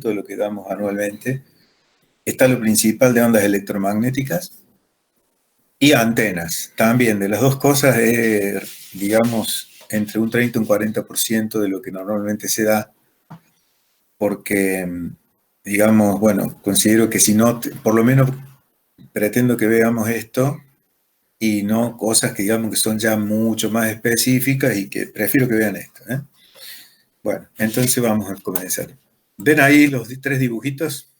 de lo que damos anualmente. Está lo principal de ondas electromagnéticas y antenas. También de las dos cosas, digamos, entre un 30 y un 40% de lo que normalmente se da, porque, digamos, bueno, considero que si no, por lo menos pretendo que veamos esto y no cosas que digamos que son ya mucho más específicas y que prefiero que vean esto, ¿eh? Bueno, entonces vamos a comenzar. ¿Ven ahí los tres dibujitos?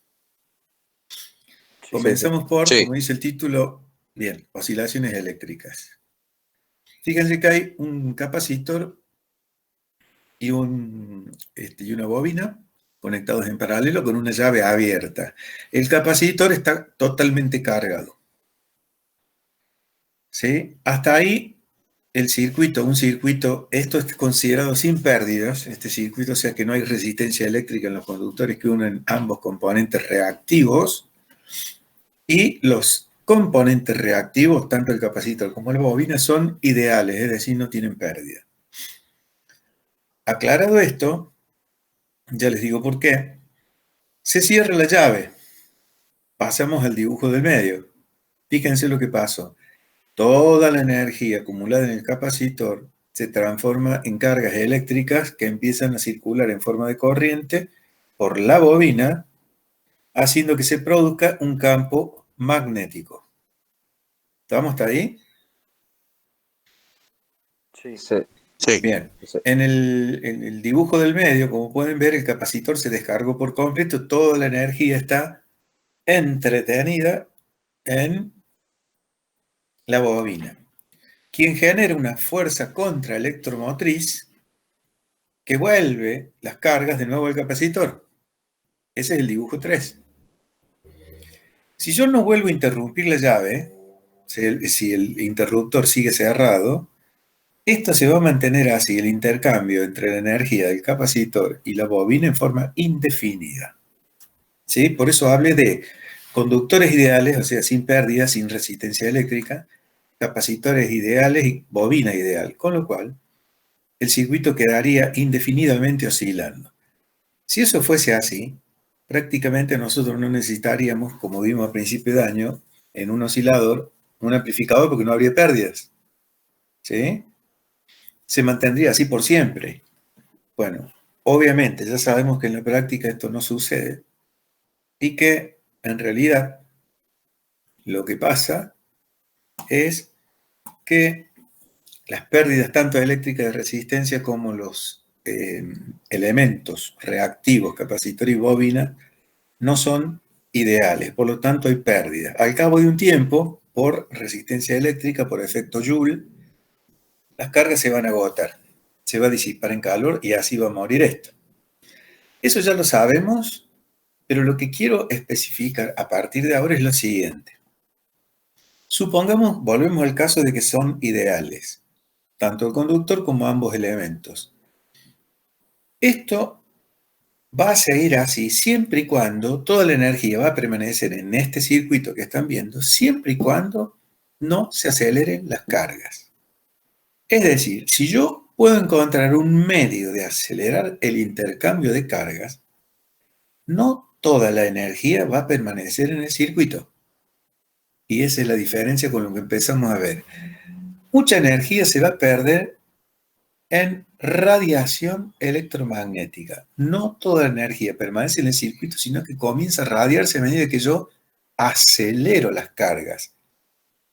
Comenzamos por, como dice el título, bien, oscilaciones eléctricas. Fíjense que hay un capacitor y una bobina conectados en paralelo con una llave abierta. El capacitor está totalmente cargado. ¿Sí? Hasta ahí el circuito, esto es considerado sin pérdidas, este circuito, o sea que no hay resistencia eléctrica en los conductores que unen ambos componentes reactivos, y los componentes reactivos, tanto el capacitor como la bobina, son ideales, es decir, no tienen pérdida. Aclarado esto, ya les digo por qué, se cierra la llave, pasamos al dibujo del medio. Fíjense lo que pasó. Toda la energía acumulada en el capacitor se transforma en cargas eléctricas que empiezan a circular en forma de corriente por la bobina, haciendo que se produzca un campo magnético. ¿Estamos hasta ahí? Sí. Bien. En el dibujo del medio, como pueden ver, el capacitor se descargó por completo, toda la energía está entretenida en la bobina, quien genera una fuerza contraelectromotriz que vuelve las cargas de nuevo al capacitor. Ese es el dibujo 3. Si yo no vuelvo a interrumpir la llave, si el interruptor sigue cerrado, esto se va a mantener así, el intercambio entre la energía del capacitor y la bobina en forma indefinida. ¿Sí? Por eso hablé de conductores ideales, o sea, sin pérdida, sin resistencia eléctrica, capacitores ideales y bobina ideal, con lo cual el circuito quedaría indefinidamente oscilando. Si eso fuese así, prácticamente nosotros no necesitaríamos, como vimos a principio de año, en un oscilador, un amplificador porque no habría pérdidas. ¿Sí? Se mantendría así por siempre. Bueno, obviamente ya sabemos que en la práctica esto no sucede y que en realidad lo que pasa es que las pérdidas tanto eléctricas de resistencia como los elementos reactivos, capacitor y bobina, no son ideales, por lo tanto hay pérdidas. Al cabo de un tiempo, por resistencia eléctrica, por efecto Joule, las cargas se van a agotar, se va a disipar en calor y así va a morir esto. Eso ya lo sabemos, pero lo que quiero especificar a partir de ahora es lo siguiente. Supongamos, volvemos al caso de que son ideales, tanto el conductor como ambos elementos. Esto va a seguir así siempre y cuando toda la energía va a permanecer en este circuito que están viendo, siempre y cuando no se aceleren las cargas. Es decir, si yo puedo encontrar un medio de acelerar el intercambio de cargas, no toda la energía va a permanecer en el circuito. Y esa es la diferencia con lo que empezamos a ver. Mucha energía se va a perder en radiación electromagnética. No toda la energía permanece en el circuito, sino que comienza a radiarse a medida que yo acelero las cargas.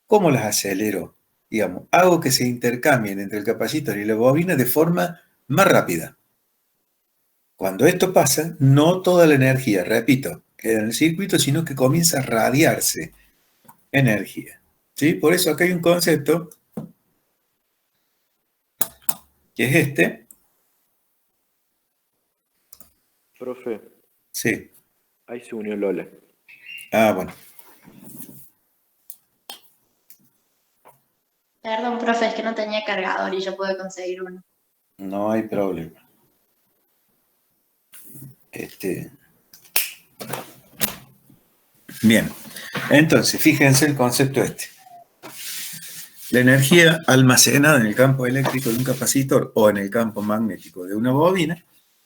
¿Cómo las acelero? Digamos, hago que se intercambien entre el capacitor y la bobina de forma más rápida. Cuando esto pasa, no toda la energía, repito, queda en el circuito, sino que comienza a radiarse energía. ¿Sí? Por eso acá hay un concepto que es este. Profe. Sí. Ahí se unió Lola. Ah, bueno. Perdón, profe, es que no tenía cargador y yo pude conseguir uno. No hay problema. Bien. Entonces, fíjense el concepto este. La energía almacenada en el campo eléctrico de un capacitor o en el campo magnético de una bobina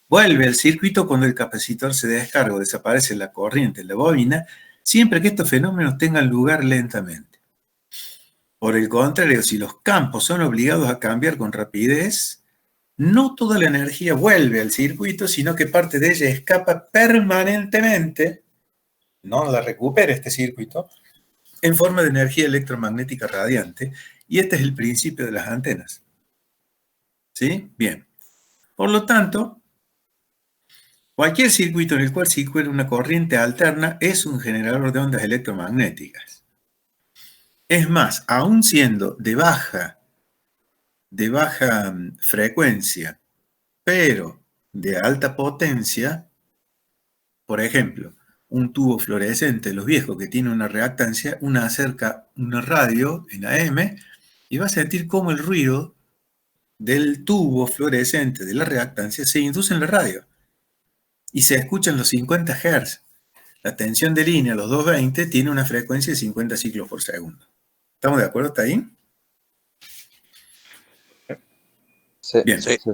Vuelve al circuito cuando el capacitor se descarga o desaparece la corriente en la bobina, siempre que estos fenómenos tengan lugar lentamente. Por el contrario, si los campos son obligados a cambiar con rapidez, no toda la energía vuelve al circuito, sino que parte de ella escapa permanentemente, no la recupera este circuito, en forma de energía electromagnética radiante, y este es el principio de las antenas. ¿Sí? Bien. Por lo tanto, cualquier circuito en el cual circula una corriente alterna es un generador de ondas electromagnéticas. Es más, aún siendo de baja frecuencia, pero de alta potencia, por ejemplo, un tubo fluorescente de los viejos que tiene una reactancia, una acerca una radio en AM y va a sentir cómo el ruido del tubo fluorescente de la reactancia se induce en la radio y se escuchan los 50 Hz. La tensión de línea, los 220, tiene una frecuencia de 50 ciclos por segundo. ¿Estamos de acuerdo hasta ahí? Sí, Bien. sí, sí.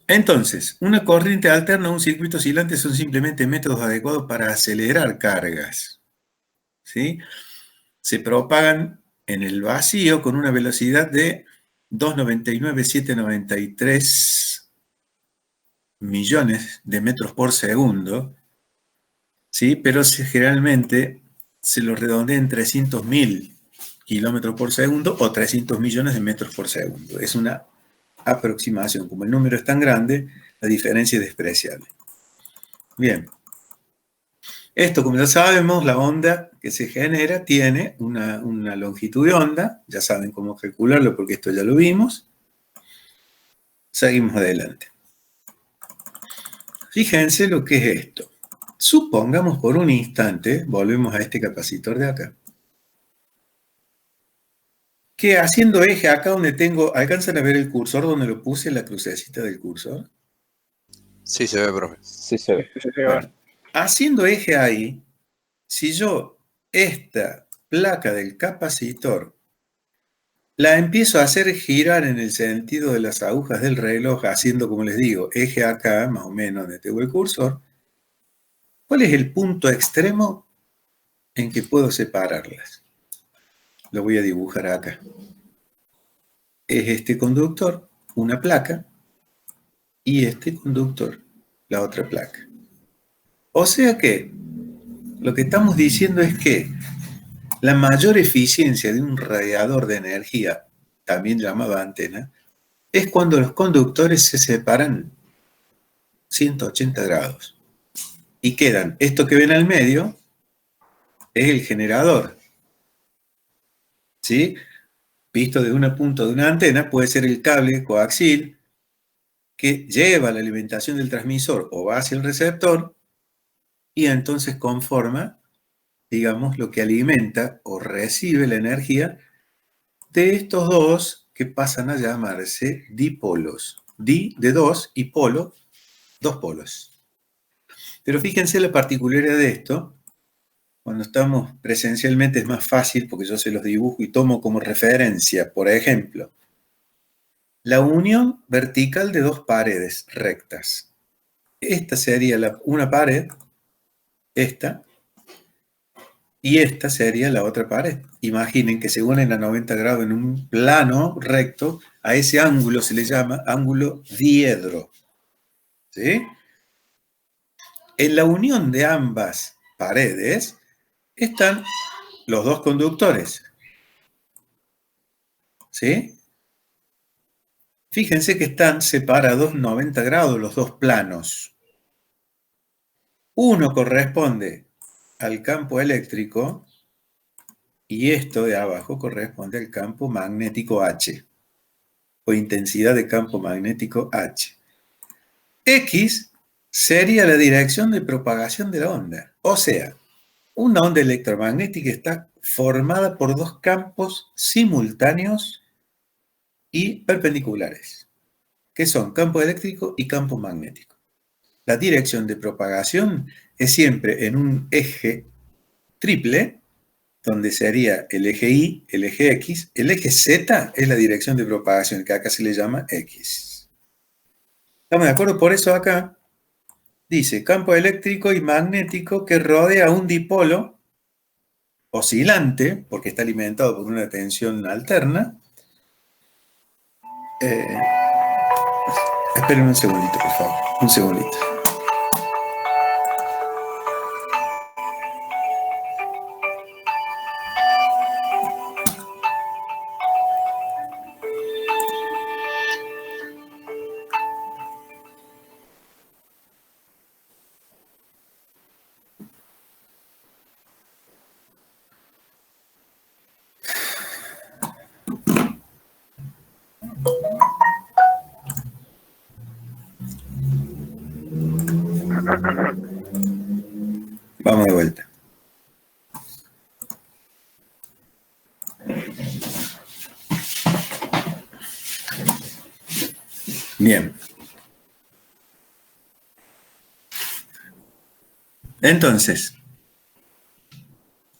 Entonces, una corriente alterna o un circuito oscilante son simplemente métodos adecuados para acelerar cargas. ¿Sí? Se propagan en el vacío con una velocidad de 299.793 millones de metros por segundo, ¿sí? Pero generalmente se lo redondea en 300.000 kilómetros por segundo o 300 millones de metros por segundo. Es una aproximación. Como el número es tan grande, la diferencia es despreciable. Bien. Esto, como ya sabemos, la onda que se genera tiene una longitud de onda. Ya saben cómo calcularlo porque esto ya lo vimos. Seguimos adelante. Fíjense lo que es esto. Supongamos por un instante, volvemos a este capacitor de acá, que haciendo eje acá donde tengo, ¿alcanzan a ver el cursor donde lo puse, la crucecita del cursor? Sí se ve, profe. Sí se ve. Bueno, haciendo eje ahí, si yo esta placa del capacitor la empiezo a hacer girar en el sentido de las agujas del reloj, haciendo, como les digo, eje acá, más o menos donde tengo el cursor, ¿cuál es el punto extremo en que puedo separarlas? Lo voy a dibujar acá. Es este conductor, una placa, y este conductor, la otra placa. O sea que lo que estamos diciendo es que la mayor eficiencia de un radiador de energía, también llamado antena, es cuando los conductores se separan 180 grados y quedan, esto que ven al medio, es el generador. ¿Sí? Visto de una punta de una antena, puede ser el cable coaxil que lleva la alimentación del transmisor o va hacia el receptor y entonces conforma, digamos, lo que alimenta o recibe la energía de estos dos que pasan a llamarse dipolos. Di de dos y polo, dos polos. Pero fíjense la particularidad de esto. Cuando estamos presencialmente es más fácil porque yo se los dibujo y tomo como referencia, por ejemplo, la unión vertical de dos paredes rectas. Esta sería una pared, esta, y esta sería la otra pared. Imaginen que se unen a 90 grados en un plano recto, a ese ángulo se le llama ángulo diedro. ¿Sí? En la unión de ambas paredes están los dos conductores. ¿Sí? Fíjense que están separados 90 grados los dos planos. Uno corresponde al campo eléctrico y esto de abajo corresponde al campo magnético H o intensidad de campo magnético H. X sería la dirección de propagación de la onda. O sea, una onda electromagnética está formada por dos campos simultáneos y perpendiculares, que son campo eléctrico y campo magnético. La dirección de propagación es siempre en un eje triple, donde sería el eje Y, el eje X. El eje Z es la dirección de propagación, que acá se le llama X. ¿Estamos de acuerdo? Por eso acá dice campo eléctrico y magnético que rodea un dipolo oscilante, porque está alimentado por una tensión alterna. Esperen un segundito, por favor. Un segundito. Vamos de vuelta. Bien. Entonces,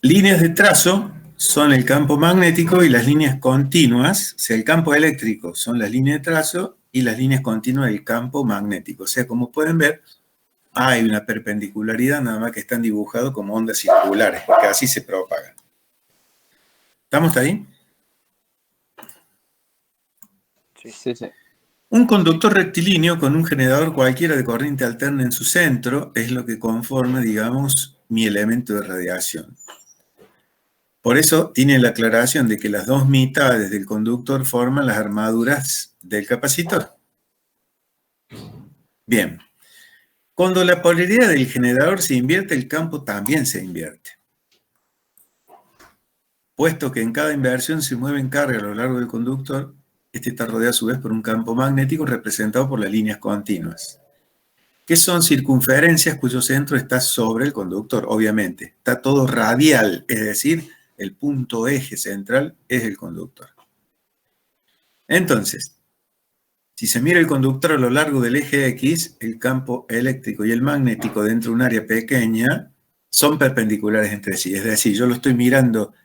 líneas de trazo son el campo magnético y las líneas continuas, o sea, el campo eléctrico son las líneas de trazo y las líneas continuas del campo magnético. O sea, como pueden ver, hay una perpendicularidad, nada más que están dibujados como ondas circulares, porque así se propagan. ¿Estamos ahí? Sí. Un conductor rectilíneo con un generador cualquiera de corriente alterna en su centro es lo que conforma, digamos, mi elemento de radiación. Por eso tiene la aclaración de que las dos mitades del conductor forman las armaduras del capacitor. Bien. Cuando la polaridad del generador se invierte, el campo también se invierte. Puesto que en cada inversión se mueven cargas a lo largo del conductor, este está rodeado a su vez por un campo magnético representado por las líneas continuas, que son circunferencias cuyo centro está sobre el conductor, obviamente. Está todo radial, es decir, el punto eje central es el conductor. Entonces, si se mira el conductor a lo largo del eje X, el campo eléctrico y el magnético dentro de un área pequeña son perpendiculares entre sí. Es decir, yo lo estoy mirando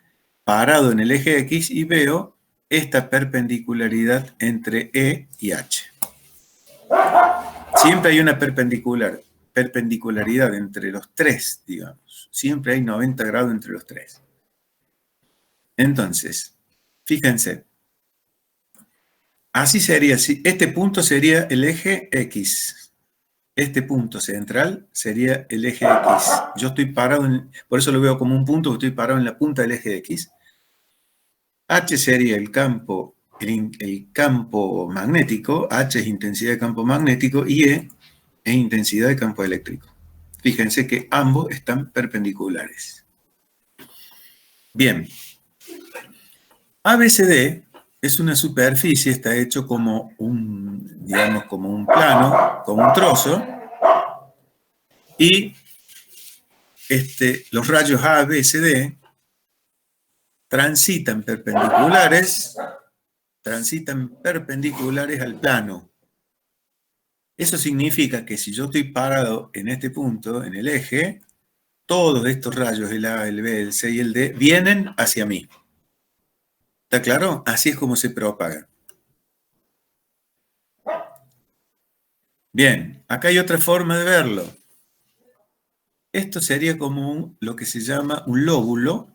parado en el eje X y veo esta perpendicularidad entre E y H. Siempre hay una perpendicularidad entre los tres, digamos. Siempre hay 90 grados entre los tres. Entonces, fíjense. Así sería, este punto sería el eje X. Este punto central sería el eje X. Yo estoy parado, por eso lo veo como un punto, porque estoy parado en la punta del eje X. H sería el campo magnético, H es intensidad de campo magnético y E es intensidad de campo eléctrico. Fíjense que ambos están perpendiculares. Bien. ABCD es una superficie, está hecho como digamos, como un plano, como un trozo, y los rayos A, B, C, D transitan perpendiculares al plano. Eso significa que si yo estoy parado en este punto, en el eje, todos estos rayos, el A, el B, el C y el D, vienen hacia mí. ¿Está claro? Así es como se propaga. Bien, acá hay otra forma de verlo. Esto sería como lo que se llama un lóbulo.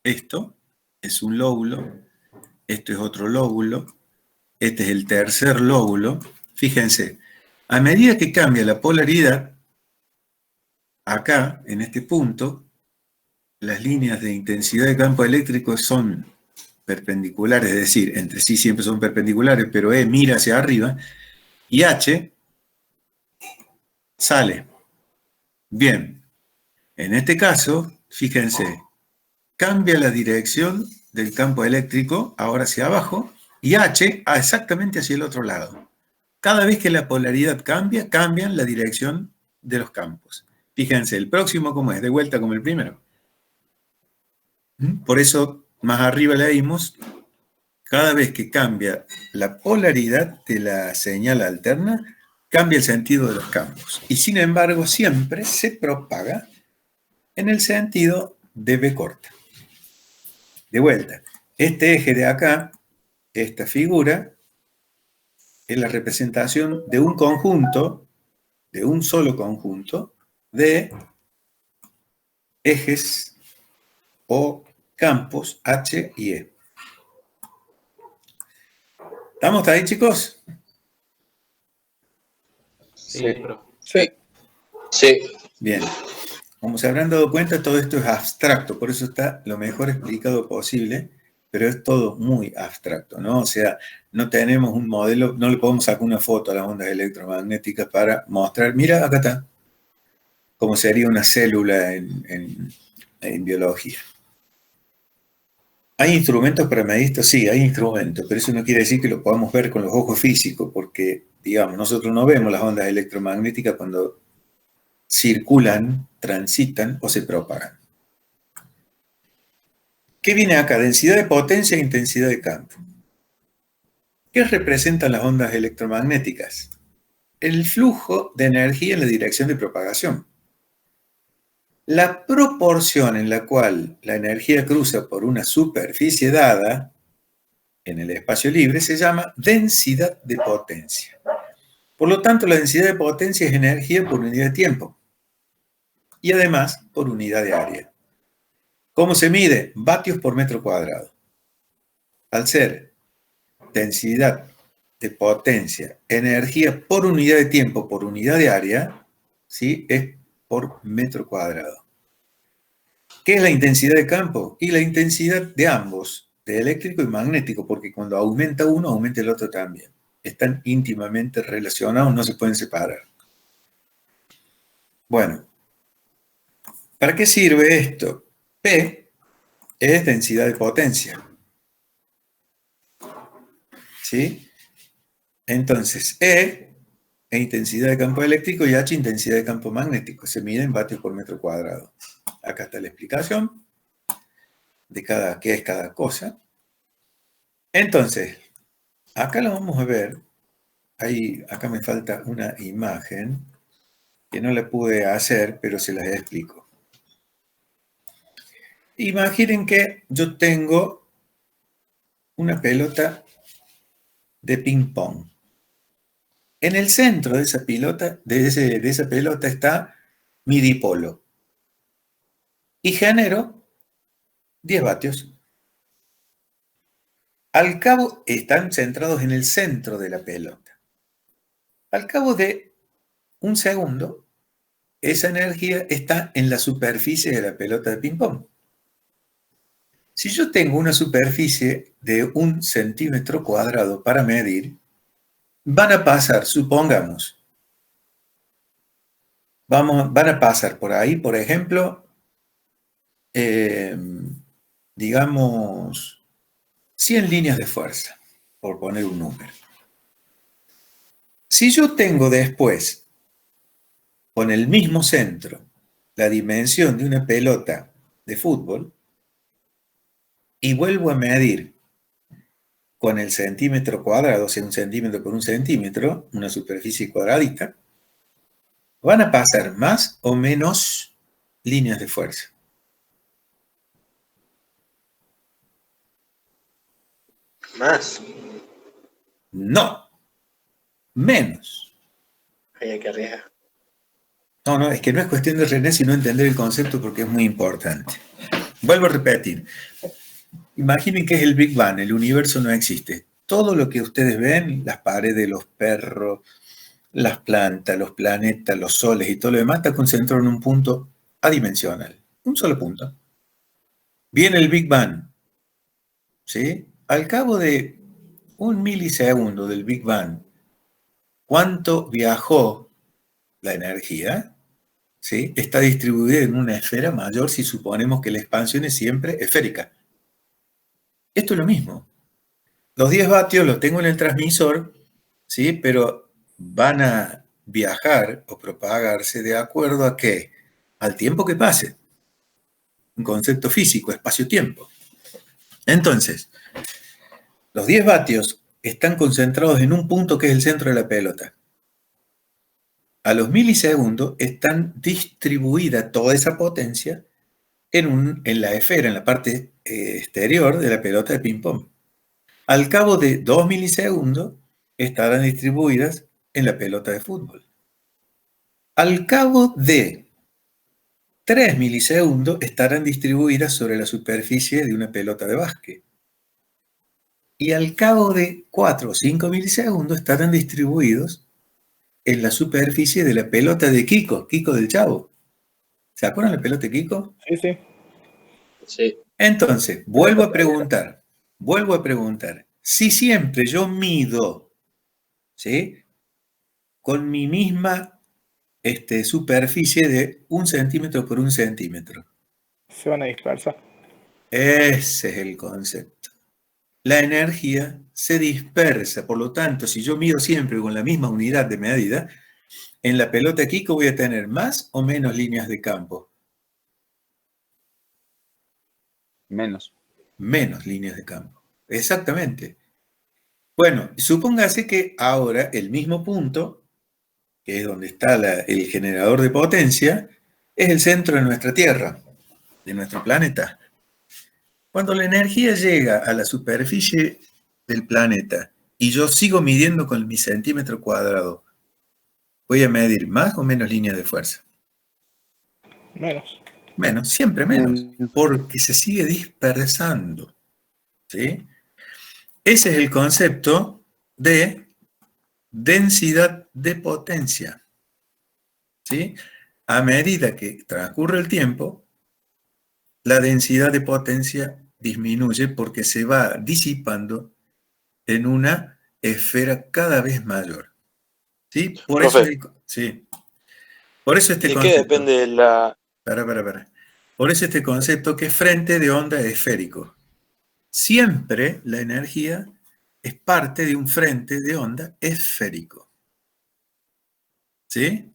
Esto es un lóbulo. Esto es otro lóbulo. Este es el tercer lóbulo. Fíjense, a medida que cambia la polaridad, acá, en este punto, las líneas de intensidad de campo eléctrico son perpendiculares, es decir, entre sí siempre son perpendiculares, pero E mira hacia arriba, y H sale. Bien, en este caso, fíjense, cambia la dirección del campo eléctrico, ahora hacia abajo, y H exactamente hacia el otro lado. Cada vez que la polaridad cambia, cambian la dirección de los campos. Fíjense, el próximo como es, de vuelta como el primero. Por eso, más arriba leímos, cada vez que cambia la polaridad de la señal alterna, cambia el sentido de los campos. Y sin embargo, siempre se propaga en el sentido de B corta. De vuelta, este eje de acá, esta figura, es la representación de un conjunto, de un solo conjunto, de ejes o campos H y E. ¿Estamos ahí, chicos? Sí, profe. Sí. Sí. Bien. Como se habrán dado cuenta, todo esto es abstracto, por eso está lo mejor explicado posible, pero es todo muy abstracto, ¿no? O sea, no tenemos un modelo, no le podemos sacar una foto a las ondas electromagnéticas para mostrar, mira, acá está, como sería una célula en biología. ¿Hay instrumentos para medir esto? Sí, hay instrumentos, pero eso no quiere decir que lo podamos ver con los ojos físicos, porque, digamos, nosotros no vemos las ondas electromagnéticas cuando circulan, transitan o se propagan. ¿Qué viene acá? Densidad de potencia e intensidad de campo. ¿Qué representan las ondas electromagnéticas? El flujo de energía en la dirección de propagación. La proporción en la cual la energía cruza por una superficie dada en el espacio libre se llama densidad de potencia. Por lo tanto, la densidad de potencia es energía por unidad de tiempo y además por unidad de área. ¿Cómo se mide? Vatios por metro cuadrado. Al ser densidad de potencia, energía por unidad de tiempo, por unidad de área, ¿sí? Es por metro cuadrado. ¿Qué es la intensidad de campo? Y la intensidad de ambos, de eléctrico y magnético, porque cuando aumenta uno, aumenta el otro también. Están íntimamente relacionados, no se pueden separar. Bueno, ¿para qué sirve esto? P es densidad de potencia. ¿Sí? Entonces, E es intensidad de campo eléctrico y H intensidad de campo magnético. Se mide en vatios por metro cuadrado. Acá está la explicación de qué es cada cosa. Entonces, acá lo vamos a ver. Acá me falta una imagen que no la pude hacer, pero se las explico. Imaginen que yo tengo una pelota de ping pong. En el centro de esa pelota, está mi dipolo. Y genero 10 vatios. Al cabo, están centrados en el centro de la pelota. Al cabo de un segundo, esa energía está en la superficie de la pelota de ping-pong. Si yo tengo una superficie de 1 centímetro cuadrado para medir, van a pasar, supongamos, van a pasar por ahí, por ejemplo, digamos, 100 líneas de fuerza, por poner un número. Si yo tengo después, con el mismo centro, la dimensión de una pelota de fútbol, y vuelvo a medir con el centímetro cuadrado, o sea, 1 centímetro por 1 centímetro, una superficie cuadradita, van a pasar más o menos líneas de fuerza. Más. No, menos. Hay que arriesgar. No, es que no es cuestión de René, sino entender el concepto porque es muy importante. Vuelvo a repetir. Imaginen que es el Big Bang, el universo no existe. Todo lo que ustedes ven, las paredes, los perros, las plantas, los planetas, los soles y todo lo demás, está concentrado en un punto adimensional. Un solo punto. Viene el Big Bang. ¿Sí? Al cabo de 1 milisegundo del Big Bang, ¿cuánto viajó la energía? ¿Sí? Está distribuida en una esfera mayor si suponemos que la expansión es siempre esférica. Esto es lo mismo. Los 10 vatios los tengo en el transmisor, ¿sí? Pero van a viajar o propagarse de acuerdo a ¿qué? Al tiempo que pase. Un concepto físico, espacio-tiempo. Entonces, los 10 vatios están concentrados en un punto que es el centro de la pelota. A los milisegundos están distribuida toda esa potencia en la esfera, en la parte exterior de la pelota de ping-pong. Al cabo de 2 milisegundos, estarán distribuidas en la pelota de fútbol. Al cabo de 3 milisegundos estarán distribuidas sobre la superficie de una pelota de básquet. Y al cabo de 4 o 5 milisegundos estarán distribuidos en la superficie de la pelota de Kiko del Chavo. ¿Se acuerdan la pelota de Kiko? Sí, sí. Sí. Entonces, vuelvo a preguntar, si siempre yo mido, ¿sí?, con mi misma superficie de 1 centímetro por 1 centímetro. Se van a dispersar. Ese es el concepto. La energía se dispersa, por lo tanto, si yo mido siempre con la misma unidad de medida, en la pelota Kiko voy a tener más o menos líneas de campo. Menos. Menos líneas de campo. Exactamente. Bueno, supóngase que ahora el mismo punto, que es donde está el generador de potencia, es el centro de nuestra Tierra, de nuestro planeta. Cuando la energía llega a la superficie del planeta y yo sigo midiendo con mi centímetro cuadrado, ¿voy a medir más o menos líneas de fuerza? Menos. Menos, siempre menos, porque se sigue dispersando. ¿Sí? Ese es el concepto de densidad de potencia. ¿Sí? A medida que transcurre el tiempo, la densidad de potencia disminuye porque se va disipando en una esfera cada vez mayor. ¿Sí? Por eso, sí. Por eso este ¿De concepto. qué depende la...? Para. Por eso este concepto que es frente de onda esférico. Siempre la energía es parte de un frente de onda esférico. ¿Sí?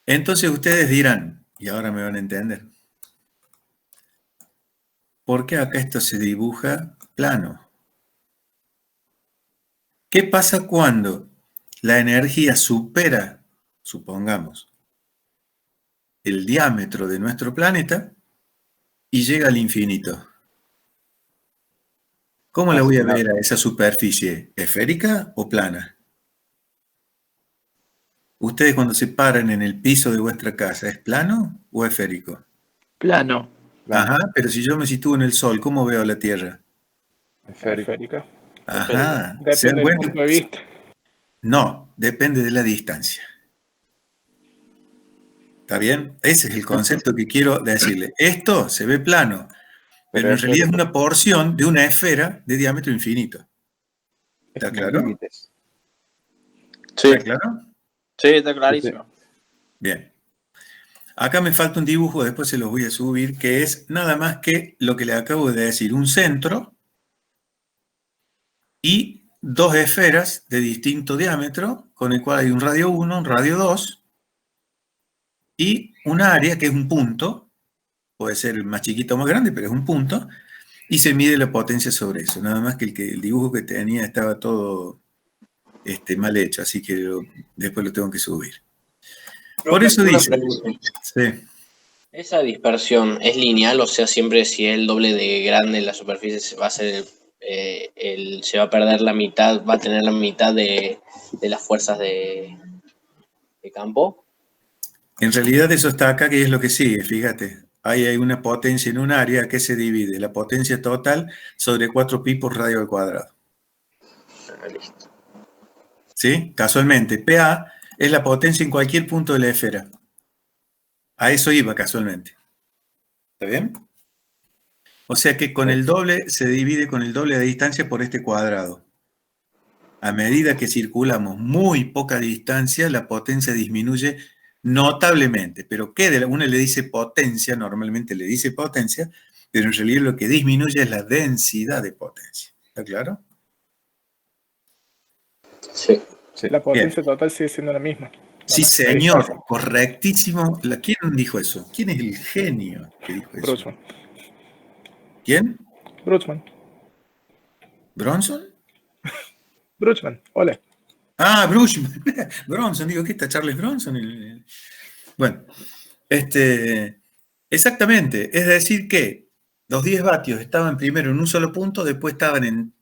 Entonces ustedes dirán, y ahora me van a entender, ¿por qué acá esto se dibuja plano? ¿Qué pasa cuando la energía supera, supongamos, el diámetro de nuestro planeta y llega al infinito? ¿Cómo la voy a ver a esa superficie? ¿Esférica o plana? Ustedes cuando se paran en el piso de vuestra casa, ¿es plano o esférico? Plano. Ajá, pero si yo me sitúo en el sol, ¿cómo veo la Tierra? Esférica. Ajá. Depende del punto de vista. No, depende de la distancia. ¿Está bien? Ese es el concepto que quiero decirle. Esto se ve plano, pero en realidad es una porción de una esfera de diámetro infinito. ¿Está claro? Sí. ¿Está claro? Sí, está clarísimo. Bien. Acá me falta un dibujo, después se los voy a subir, que es nada más que lo que le acabo de decir, un centro y dos esferas de distinto diámetro, con el cual hay un radio 1, un radio 2, y un área que es un punto, puede ser más chiquito o más grande, pero es un punto, y se mide la potencia sobre eso. Nada más que el dibujo que tenía estaba todo mal hecho, así que después lo tengo que subir. Por eso dice... Sí. ¿Esa dispersión es lineal? O sea, siempre si es el doble de grande la superficie va a ser se va a perder la mitad, va a tener la mitad de las fuerzas de campo. En realidad eso está acá, que es lo que sigue, fíjate. Ahí hay una potencia en un área que se divide la potencia total sobre 4pi por radio al cuadrado. Listo. ¿Sí? Casualmente, PA es la potencia en cualquier punto de la esfera. A eso iba casualmente. ¿Está bien? O sea que con el doble se divide con el doble de distancia por este cuadrado. A medida que circulamos muy poca distancia, la potencia disminuye notablemente. Pero ¿qué? Uno le dice potencia, normalmente le dice potencia, pero en realidad lo que disminuye es la densidad de potencia. ¿Está claro? Sí. La potencia total sigue siendo la misma. Sí, señor, correctísimo. ¿Quién dijo eso? ¿Quién es el genio que dijo eso? Boltzmann. ¿Quién? Boltzmann. ¿Bronson? Boltzmann, hola. Ah, Bronson, digo, ¿qué está Charles Bronson? Bueno, exactamente. Es decir que los 10 vatios estaban primero en un solo punto, después estaban en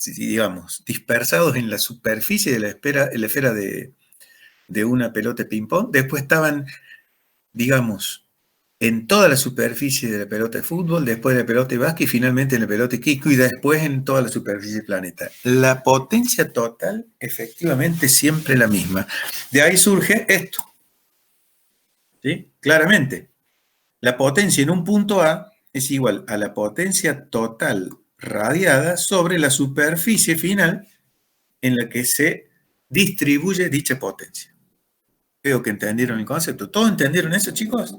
digamos, dispersados en la superficie de la esfera de una pelota de ping-pong. Después estaban, digamos, en toda la superficie de la pelota de fútbol, después de la pelota de básquet y finalmente en la pelota de kiko y después en toda la superficie del planeta. La potencia total, efectivamente, siempre la misma. De ahí surge esto. ¿Sí? Claramente, la potencia en un punto A es igual a la potencia total radiada sobre la superficie final en la que se distribuye dicha potencia. Veo que entendieron el concepto. ¿Todos entendieron eso, chicos?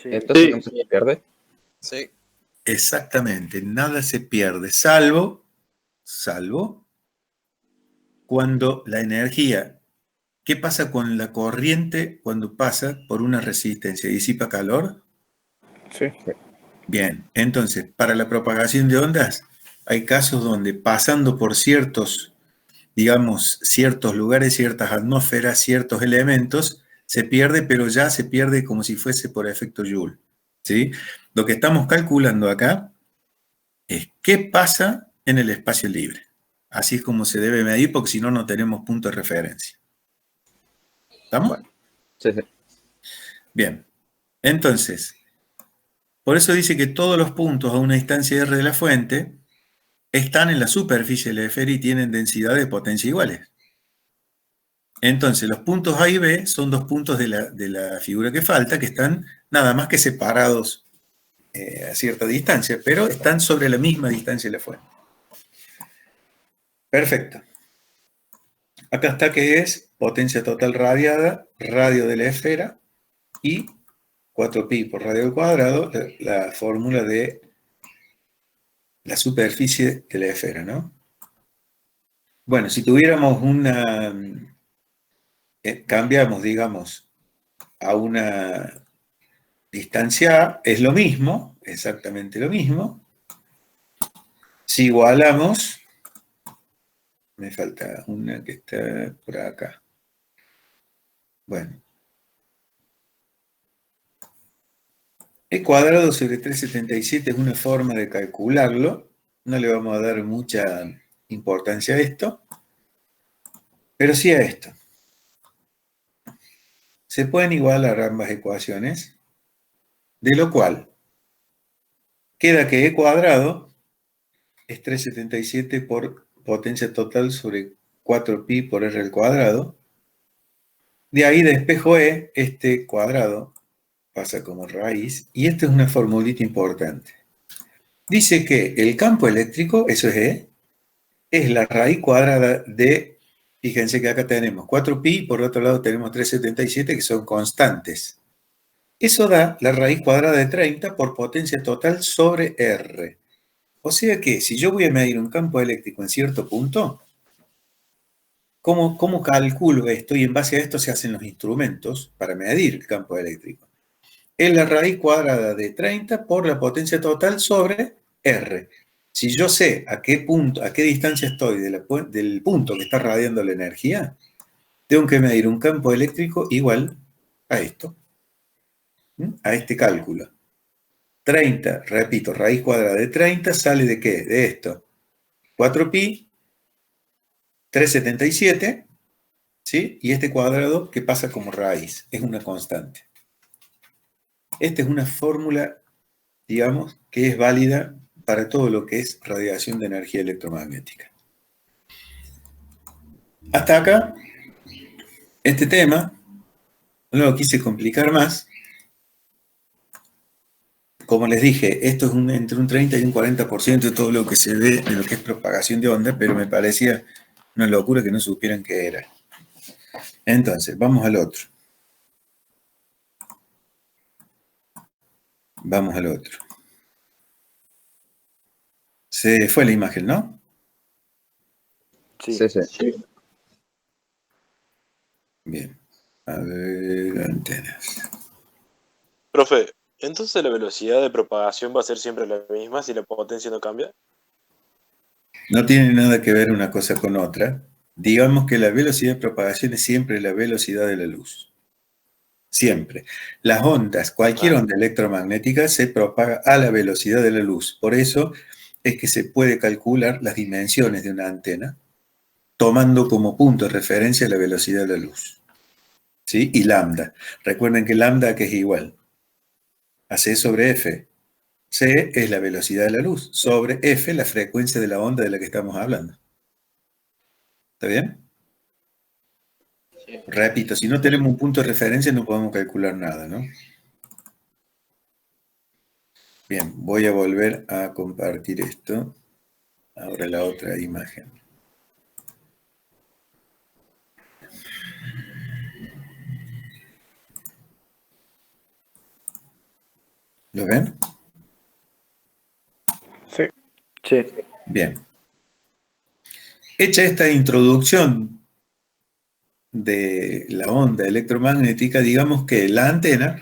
Entonces Sí. no se pierde. Sí. Exactamente, nada se pierde, salvo cuando la energía, ¿qué pasa con la corriente cuando pasa por una resistencia? ¿Disipa calor? Sí. Bien, entonces, para la propagación de ondas, hay casos donde pasando por ciertos, digamos, ciertos lugares, ciertas atmósferas, ciertos elementos, se pierde, pero ya se pierde como si fuese por efecto Joule, ¿sí? Lo que estamos calculando acá es qué pasa en el espacio libre. Así es como se debe medir, porque si no, no tenemos punto de referencia. ¿Estamos? Bueno. Sí, sí. Bien. Entonces, por eso dice que todos los puntos a una distancia R de la fuente están en la superficie de la esfera y tienen densidad de potencia iguales. Entonces, los puntos A y B son dos puntos de la figura que falta, que están nada más que separados a cierta distancia, pero están sobre la misma distancia de la fuente. Perfecto. Acá está que es potencia total radiada, radio de la esfera, y 4pi por radio al cuadrado, la fórmula de la superficie de la esfera, ¿no? Bueno, si tuviéramos una... cambiamos, digamos, a una distancia A, es lo mismo, exactamente lo mismo. Si igualamos, me falta una que está por acá. Bueno. E cuadrado sobre 377 es una forma de calcularlo. No le vamos a dar mucha importancia a esto, pero sí a esto. Se pueden igualar ambas ecuaciones, de lo cual queda que E cuadrado es 377 por potencia total sobre 4pi por R al cuadrado. De ahí despejo E, este cuadrado pasa como raíz, y esta es una formulita importante. Dice que el campo eléctrico, eso es E, es la raíz cuadrada de, fíjense que acá tenemos 4pi, y por otro lado tenemos 377, que son constantes. Eso da la raíz cuadrada de 30 por potencia total sobre R. O sea que, si yo voy a medir un campo eléctrico en cierto punto, ¿cómo calculo esto? Y en base a esto se hacen los instrumentos para medir el campo eléctrico. Es la raíz cuadrada de 30 por la potencia total sobre R. Si yo sé a qué distancia estoy del punto que está radiando la energía, tengo que medir un campo eléctrico igual a esto, a este cálculo. 30, repito, raíz cuadrada de 30 sale de ¿qué? De esto. 4pi, 377, ¿sí? Y este cuadrado que pasa como raíz, es una constante. Esta es una fórmula, digamos, que es válida para todo lo que es radiación de energía electromagnética. Hasta acá, este tema, no lo quise complicar más. Como les dije, esto es entre un 30 y un 40% de todo lo que se ve de lo que es propagación de onda, pero me parecía una locura que no supieran qué era. Entonces, vamos al otro. Vamos al otro. Se fue la imagen, ¿no? Sí. Sí, sí. Bien. A ver, antenas. Profe, ¿entonces la velocidad de propagación va a ser siempre la misma si la potencia no cambia? No tiene nada que ver una cosa con otra. Digamos que la velocidad de propagación es siempre la velocidad de la luz. Siempre. Las ondas, cualquier onda electromagnética se propaga a la velocidad de la luz. Por eso, es que se puede calcular las dimensiones de una antena tomando como punto de referencia la velocidad de la luz. ¿Sí? Y lambda. Recuerden que lambda que es igual a C sobre F. C es la velocidad de la luz, sobre F la frecuencia de la onda de la que estamos hablando. ¿Está bien? Sí. Repito, si no tenemos un punto de referencia no podemos calcular nada, ¿no? Bien, voy a volver a compartir esto. Ahora la otra imagen. ¿Lo ven? Sí. Sí. Bien. Hecha esta introducción de la onda electromagnética, digamos que la antena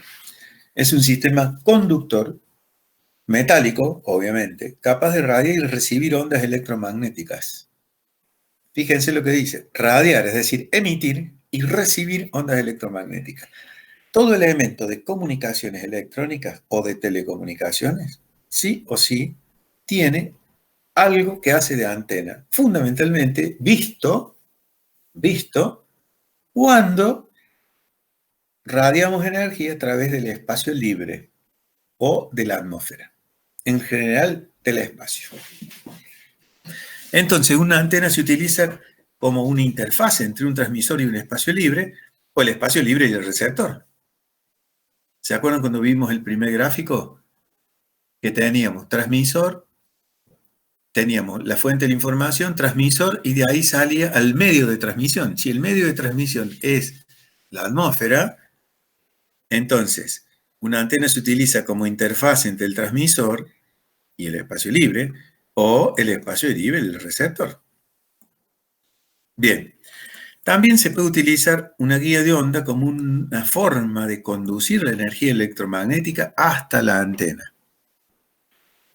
es un sistema conductor metálico, obviamente, capaz de radiar y recibir ondas electromagnéticas. Fíjense lo que dice, radiar, es decir, emitir y recibir ondas electromagnéticas. Todo elemento de comunicaciones electrónicas o de telecomunicaciones, sí o sí, tiene algo que hace de antena, fundamentalmente visto cuando radiamos energía a través del espacio libre o de la atmósfera, en general del espacio. Entonces, una antena se utiliza como una interfaz entre un transmisor y un espacio libre, o el espacio libre y el receptor. ¿Se acuerdan cuando vimos el primer gráfico? Que teníamos transmisor, teníamos la fuente de la información, transmisor, y de ahí salía al medio de transmisión. Si el medio de transmisión es la atmósfera, entonces una antena se utiliza como interfaz entre el transmisor y el espacio libre, o el espacio libre y el receptor. Bien. También se puede utilizar una guía de onda como una forma de conducir la energía electromagnética hasta la antena.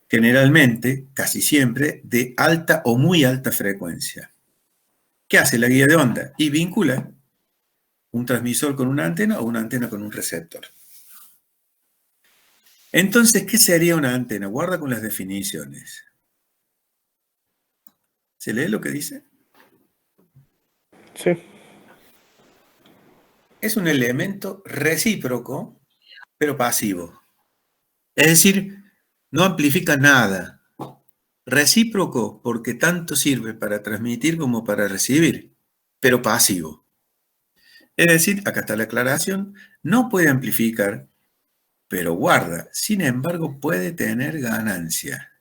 Generalmente, casi siempre, de alta o muy alta frecuencia. ¿Qué hace la guía de onda? Y vincula un transmisor con una antena o una antena con un receptor. Entonces, ¿qué sería una antena? Guarda con las definiciones. ¿Se lee lo que dice? Sí. Es un elemento recíproco, pero pasivo. Es decir, no amplifica nada. Recíproco porque tanto sirve para transmitir como para recibir, pero pasivo. Es decir, acá está la aclaración, no puede amplificar, pero guarda, sin embargo puede tener ganancia.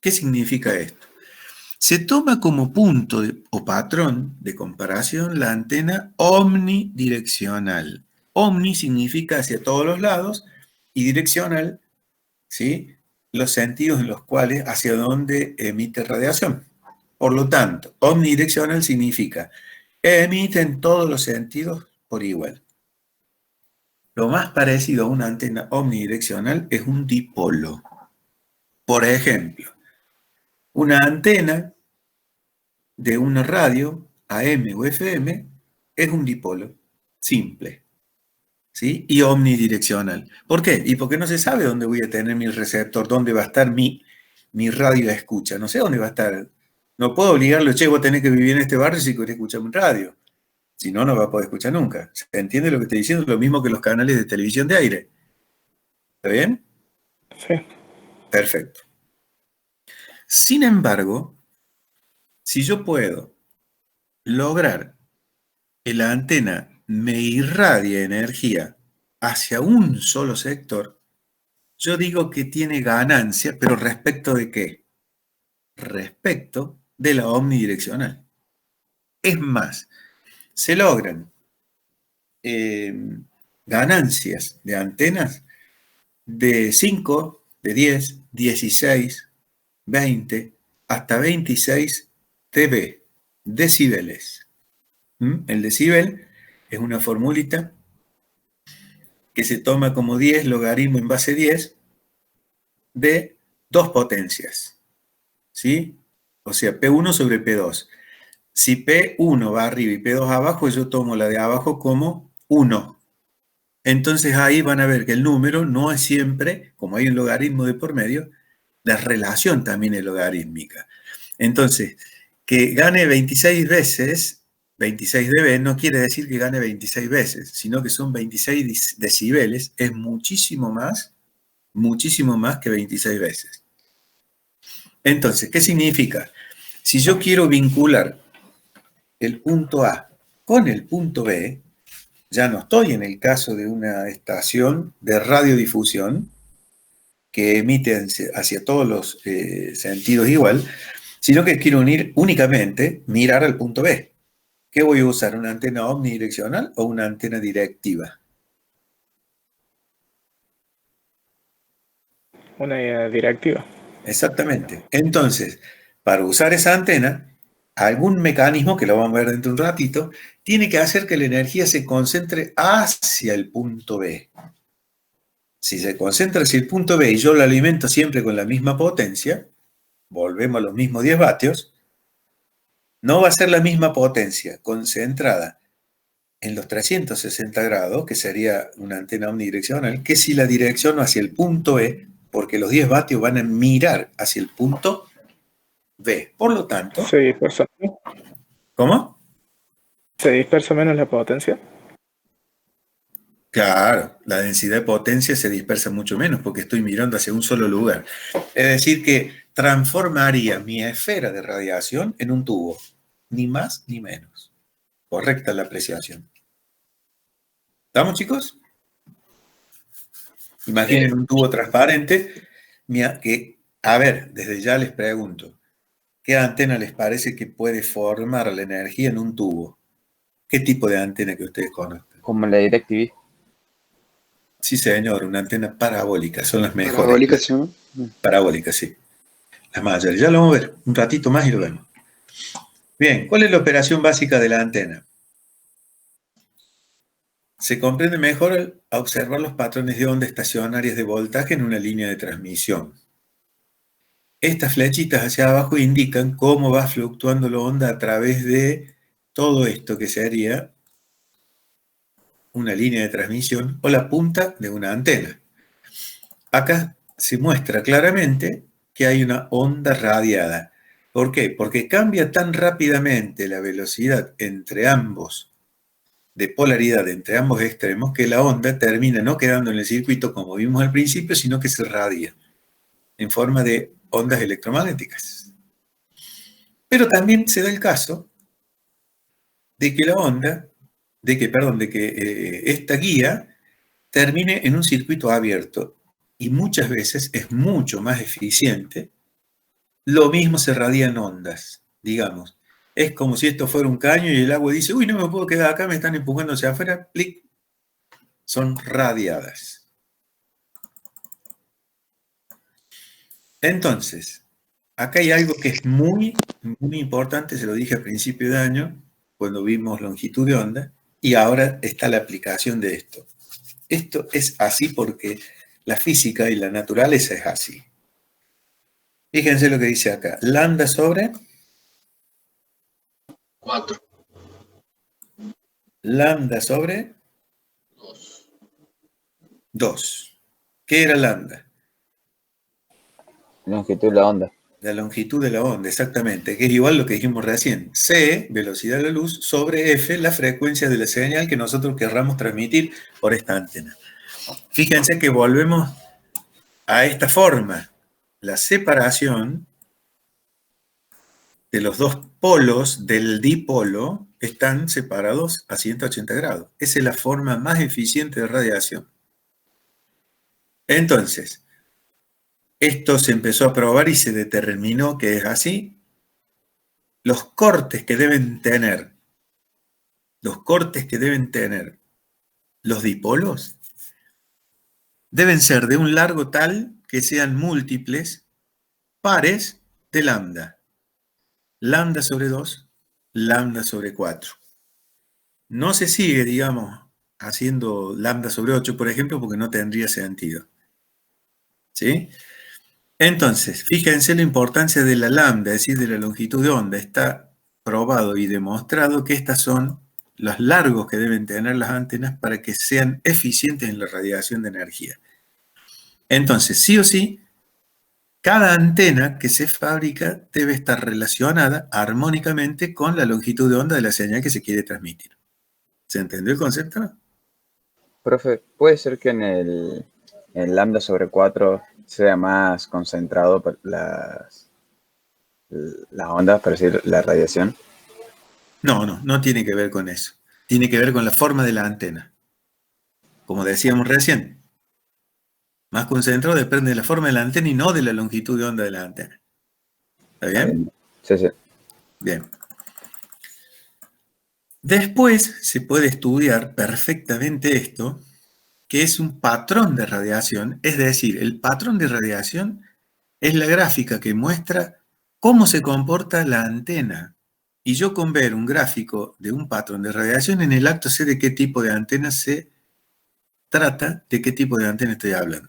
¿Qué significa esto? Se toma como punto o patrón de comparación la antena omnidireccional. Omni significa hacia todos los lados y direccional, ¿sí? Los sentidos en los cuales, hacia dónde emite radiación. Por lo tanto, omnidireccional significa emite en todos los sentidos por igual. Lo más parecido a una antena omnidireccional es un dipolo. Por ejemplo, una antena de una radio, AM o FM, es un dipolo simple, ¿sí? Y omnidireccional. ¿Por qué? Y porque no se sabe dónde voy a tener mi receptor, dónde va a estar mi radio de escucha. No sé dónde va a estar. No puedo obligarlo, che, vos tenés que vivir en este barrio si querés escuchar un radio. Si no, no va a poder escuchar nunca. ¿Se entiende lo que estoy diciendo? Lo mismo que los canales de televisión de aire. ¿Está bien? Sí. Perfecto. Sin embargo, si yo puedo lograr que la antena me irradie energía hacia un solo sector, yo digo que tiene ganancia, pero ¿respecto de qué? Respecto de la omnidireccional. Es más, se logran ganancias de antenas de 5, de 10, 16, 20, hasta 26 dB, decibeles. El decibel es una formulita que se toma como 10 logaritmo en base 10 de 2 potencias. ¿Sí? O sea, P1 sobre P2. Si P1 va arriba y P2 abajo, yo tomo la de abajo como 1. Entonces ahí van a ver que el número no es siempre, como hay un logaritmo de por medio, La relación también es logarítmica. Entonces, que gane 26 veces, 26 dB, no quiere decir que gane 26 veces, sino que son 26 decibeles, es muchísimo más que 26 veces. Entonces, ¿qué significa? Si yo quiero vincular el punto A con el punto B, ya no estoy en el caso de una estación de radiodifusión que emite hacia todos los sentidos igual, sino que quiero unir únicamente, mirar al punto B. ¿Qué voy a usar? ¿Una antena omnidireccional o una antena directiva? Una directiva. Exactamente. Entonces, para usar esa antena, algún mecanismo, que lo vamos a ver dentro de un ratito, tiene que hacer que la energía se concentre hacia el punto B. Si se concentra hacia el punto B y yo lo alimento siempre con la misma potencia, volvemos a los mismos 10 vatios, no va a ser la misma potencia concentrada en los 360 grados, que sería una antena omnidireccional, que si la direcciono hacia el punto E, porque los 10 vatios van a mirar hacia el punto B. Por lo tanto... ¿Se dispersa? ¿Cómo? ¿Se dispersa menos la potencia? Claro, la densidad de potencia se dispersa mucho menos porque estoy mirando hacia un solo lugar. Es decir, que transformaría mi esfera de radiación en un tubo, ni más ni menos. Correcta la apreciación. ¿Estamos, chicos? Imaginen un tubo transparente que, a ver, desde ya les pregunto, ¿qué antena les parece que puede formar la energía en un tubo? ¿Qué tipo de antena que ustedes conocen? Como la DirecTV. Sí, señor, una antena parabólica, son las mejores. Parabólica, ¿sí, no? Parabólicas, sí. Las mayores. Ya lo vamos a ver un ratito más y lo vemos. Bien, ¿cuál es la operación básica de la antena? Se comprende mejor al observar los patrones de onda estacionarias de voltaje en una línea de transmisión. Estas flechitas hacia abajo indican cómo va fluctuando la onda a través de todo esto que sería una línea de transmisión o la punta de una antena. Acá se muestra claramente que hay una onda radiada. ¿Por qué? Porque cambia tan rápidamente la velocidad entre ambos, de polaridad entre ambos extremos, que la onda termina no quedando en el circuito como vimos al principio, sino que se radia en forma de ondas electromagnéticas. Pero también se da el caso de que la onda, de que esta guía termine en un circuito abierto y muchas veces es mucho más eficiente. Lo mismo se radia en ondas, digamos. Es como si esto fuera un caño y el agua dice, uy, no me puedo quedar acá, me están empujando hacia afuera, plic. Son radiadas. Entonces, acá hay algo que es muy, muy importante, se lo dije a principio de año, cuando vimos longitud de onda, y ahora está la aplicación de esto. Esto es así porque la física y la naturaleza es así. Fíjense lo que dice acá. Lambda sobre 4. Lambda sobre 2. ¿Qué era lambda? Longitud de la onda. La longitud de la onda, exactamente, que es igual a lo que dijimos recién. C, velocidad de la luz, sobre F, la frecuencia de la señal que nosotros querramos transmitir por esta antena. Fíjense que volvemos a esta forma. La separación de los dos polos del dipolo están separados a 180 grados. Esa es la forma más eficiente de radiación. Entonces, esto se empezó a probar y se determinó que es así. Los cortes que deben tener los dipolos deben ser de un largo tal que sean múltiples pares de lambda. Lambda sobre 2, lambda sobre 4. No se sigue, digamos, haciendo lambda sobre 8, por ejemplo, porque no tendría sentido. ¿Sí? Entonces, fíjense la importancia de la lambda, es decir, de la longitud de onda. Está probado y demostrado que estas son los largos que deben tener las antenas para que sean eficientes en la radiación de energía. Entonces, sí o sí, cada antena que se fabrica debe estar relacionada armónicamente con la longitud de onda de la señal que se quiere transmitir. ¿Se entendió el concepto? Profe, ¿puede ser que en lambda sobre 4 sea más concentrado las ondas, para decir, la radiación? No tiene que ver con eso. Tiene que ver con la forma de la antena. Como decíamos recién, más concentrado depende de la forma de la antena y no de la longitud de onda de la antena. ¿Está bien? Sí, sí. Bien. Después se puede estudiar perfectamente esto, que es un patrón de radiación, es decir, el patrón de radiación es la gráfica que muestra cómo se comporta la antena. Y yo con ver un gráfico de un patrón de radiación en el acto sé de qué tipo de antena se trata, de qué tipo de antena estoy hablando.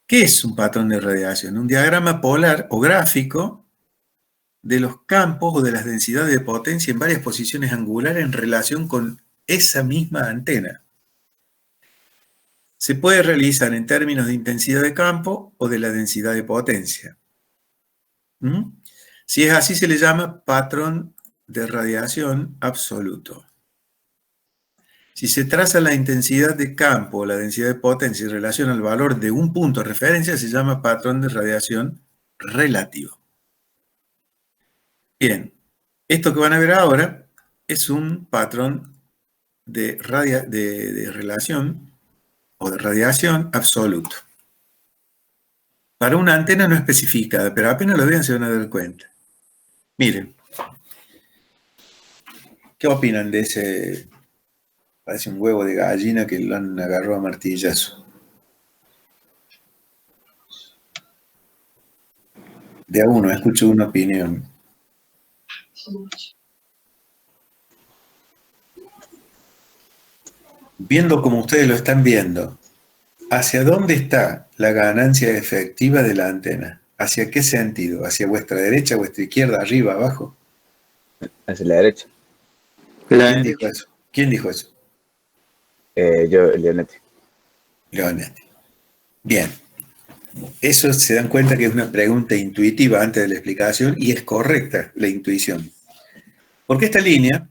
¿Qué es un patrón de radiación? Un diagrama polar o gráfico de los campos o de las densidades de potencia en varias posiciones angulares en relación con esa misma antena. Se puede realizar en términos de intensidad de campo o de la densidad de potencia. Si es así, se le llama patrón de radiación absoluto. Si se traza la intensidad de campo o la densidad de potencia en relación al valor de un punto de referencia, se llama patrón de radiación relativo. Bien, esto que van a ver ahora es un patrón de relación o de radiación absoluto. Para una antena no especificada, pero apenas lo vean se van a dar cuenta. Miren, ¿qué opinan de ese? Parece un huevo de gallina que lo han agarrado a martillazo. De a uno, escucho una opinión. Viendo como ustedes lo están viendo, ¿hacia dónde está la ganancia efectiva de la antena? ¿Hacia qué sentido? ¿Hacia vuestra derecha, vuestra izquierda, arriba, abajo? Hacia la derecha. ¿Quién dijo eso? ¿Quién dijo eso? Yo, Leonetti. Leonetti. Bien. Eso se dan cuenta que es una pregunta intuitiva antes de la explicación y es correcta la intuición. Porque esta línea,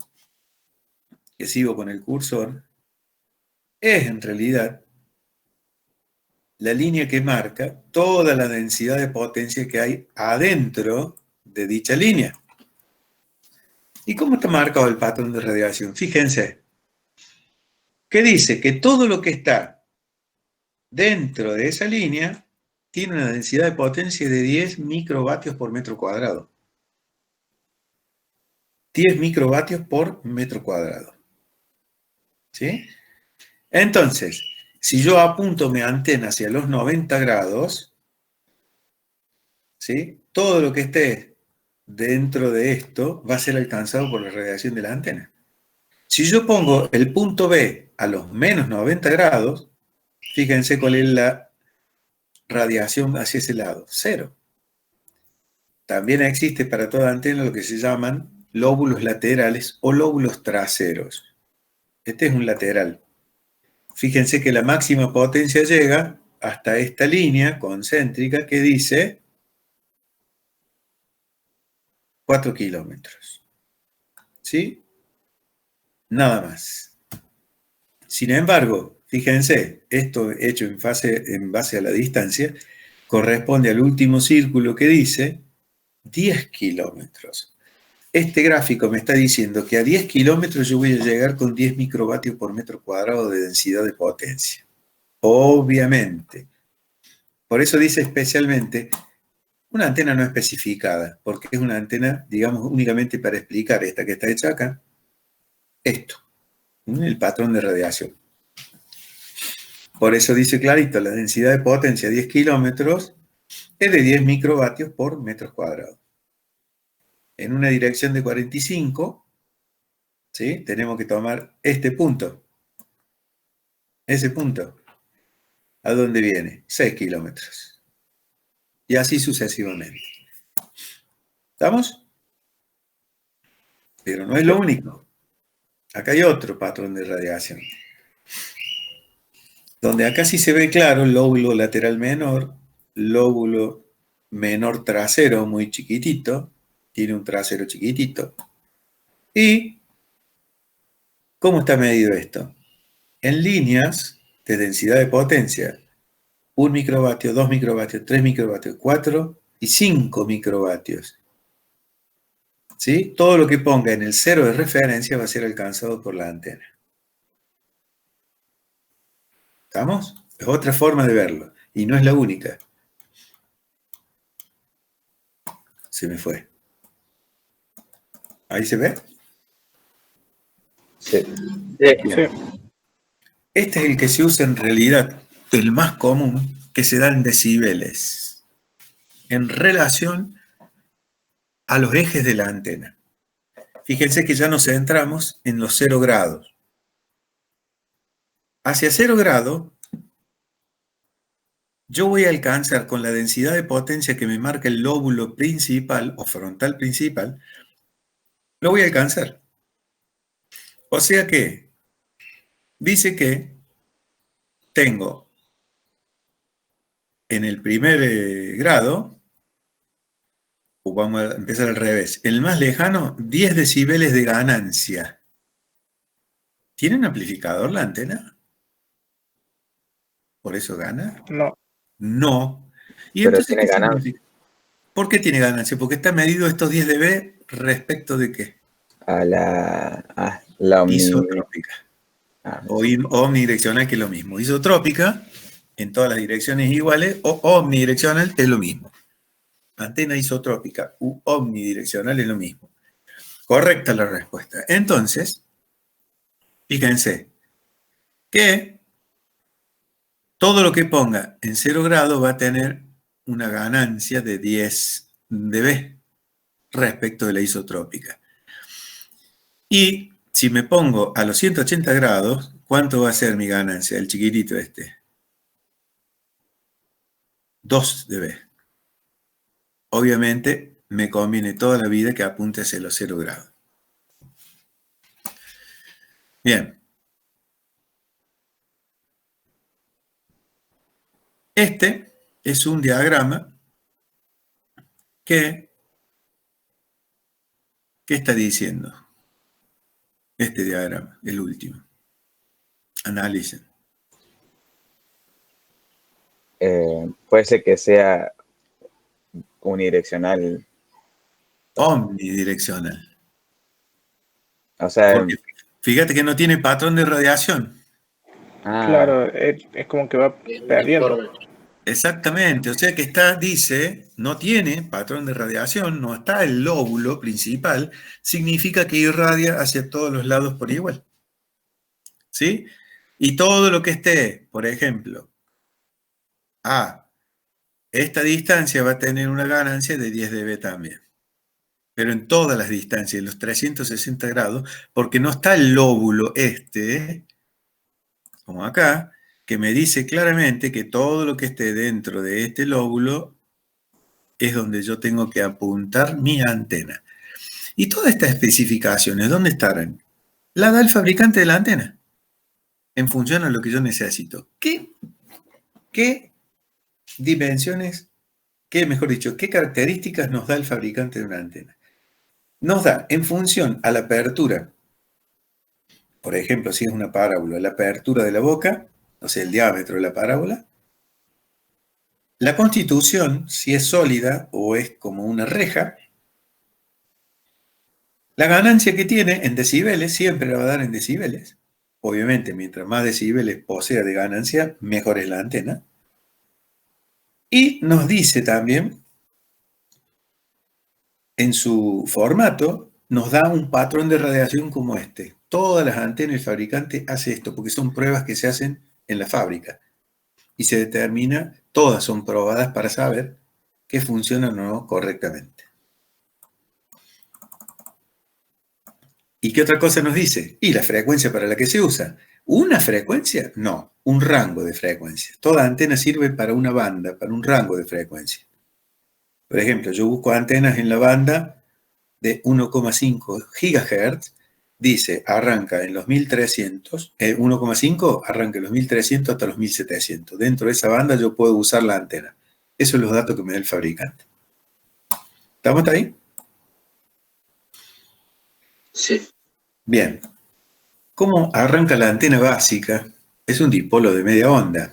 que sigo con el cursor, es en realidad la línea que marca toda la densidad de potencia que hay adentro de dicha línea. ¿Y cómo está marcado el patrón de radiación? Fíjense, que dice que todo lo que está dentro de esa línea tiene una densidad de potencia de 10 microvatios por metro cuadrado. 10 microvatios por metro cuadrado. ¿Sí? Entonces, si yo apunto mi antena hacia los 90 grados, ¿sí? Todo lo que esté dentro de esto va a ser alcanzado por la radiación de la antena. Si yo pongo el punto B a los menos 90 grados, fíjense cuál es la radiación hacia ese lado, 0. También existe para toda antena lo que se llaman lóbulos laterales o lóbulos traseros. Este es un lateral. Fíjense que la máxima potencia llega hasta esta línea concéntrica que dice 4 kilómetros. ¿Sí? Nada más. Sin embargo, fíjense, esto hecho en base a la distancia, corresponde al último círculo que dice 10 kilómetros. Este gráfico me está diciendo que a 10 kilómetros yo voy a llegar con 10 microvatios por metro cuadrado de densidad de potencia. Obviamente. Por eso dice especialmente una antena no especificada, porque es una antena, digamos, únicamente para explicar esta que está hecha acá, esto, el patrón de radiación. Por eso dice clarito, la densidad de potencia a 10 kilómetros es de 10 microvatios por metros cuadrados. En una dirección de 45, ¿sí? Tenemos que tomar este punto. Ese punto. ¿A dónde viene? 6 kilómetros. Y así sucesivamente. ¿Estamos? Pero no es lo único. Acá hay otro patrón de radiación. Donde acá sí se ve claro el lóbulo lateral menor lóbulo menor trasero muy chiquitito, tiene un trasero chiquitito. ¿Y cómo está medido esto? En líneas de densidad de potencia, 1 microvatio, 2 microvatios, 3 microvatios, 4 y 5 microvatios. ¿Sí? Todo lo que ponga en el cero de referencia va a ser alcanzado por la antena. ¿Estamos? Es otra forma de verlo, y no es la única. Se me fue. ¿Ahí se ve? Sí. Sí. Este es el que se usa en realidad, el más común, que se da en decibeles, en relación a los ejes de la antena. Fíjense que ya nos centramos en los 0 grados. Hacia 0 grados, yo voy a alcanzar con la densidad de potencia que me marca el lóbulo principal o frontal principal, lo voy a alcanzar. O sea que dice que tengo en el primer grado, o vamos a empezar al revés, el más lejano, 10 decibeles de ganancia. ¿Tiene un amplificador la antena? ¿Por eso gana? No. No. ¿Y Pero entonces tiene qué ganancia. significa? ¿Por qué tiene ganancia? Porque está medido estos 10 dB respecto de qué? A la Isotrópica. O omnidireccional, que es lo mismo. Isotrópica, en todas las direcciones iguales, o omnidireccional es lo mismo. Antena isotrópica u omnidireccional es lo mismo. Correcta la respuesta. Entonces, fíjense que todo lo que ponga en 0 grados va a tener una ganancia de 10 dB respecto de la isotrópica. Y si me pongo a los 180 grados, ¿cuánto va a ser mi ganancia? El chiquitito este. 2 dB. Obviamente me conviene toda la vida que apunte hacia los 0 grados. Bien. Este es un diagrama que, ¿qué está diciendo? Este diagrama, el último. Analicen. Puede ser que sea unidireccional. Omnidireccional. O sea, Porque fíjate que no tiene patrón de radiación. Claro, es como que va perdiendo. Exactamente, o sea que dice, no tiene patrón de radiación, no está el lóbulo principal, significa que irradia hacia todos los lados por igual. ¿Sí? Y todo lo que esté, por ejemplo, a esta distancia va a tener una ganancia de 10 dB también. Pero en todas las distancias, en los 360 grados, porque no está el lóbulo como acá, que me dice claramente que todo lo que esté dentro de este lóbulo es donde yo tengo que apuntar mi antena. Y todas estas especificaciones, ¿dónde estarán? La da el fabricante de la antena, en función a lo que yo necesito. ¿Qué dimensiones, mejor dicho, qué características nos da el fabricante de una antena? Nos da, en función a la apertura, por ejemplo, si es una parábola, la apertura de la boca, o sea, el diámetro de la parábola, la constitución, si es sólida o es como una reja, la ganancia que tiene en decibeles, siempre la va a dar en decibeles. Obviamente, mientras más decibeles posea de ganancia, mejor es la antena. Y nos dice también, en su formato, nos da un patrón de radiación como este. Todas las antenas, el fabricante hace esto, porque son pruebas que se hacen en la fábrica. Y se determina, todas son probadas para saber que funcionan o no correctamente. ¿Y qué otra cosa nos dice? Y la frecuencia para la que se usa. ¿Una frecuencia? No, un rango de frecuencia. Toda antena sirve para una banda, para un rango de frecuencia. Por ejemplo, yo busco antenas en la banda de 1,5 GHz. Dice, arranca en los 1300, 1,5 arranca en los 1300 hasta los 1700. Dentro de esa banda yo puedo usar la antena. Esos son los datos que me da el fabricante. ¿Estamos hasta ahí? Sí. Bien. ¿Cómo arranca la antena básica? Es un dipolo de media onda.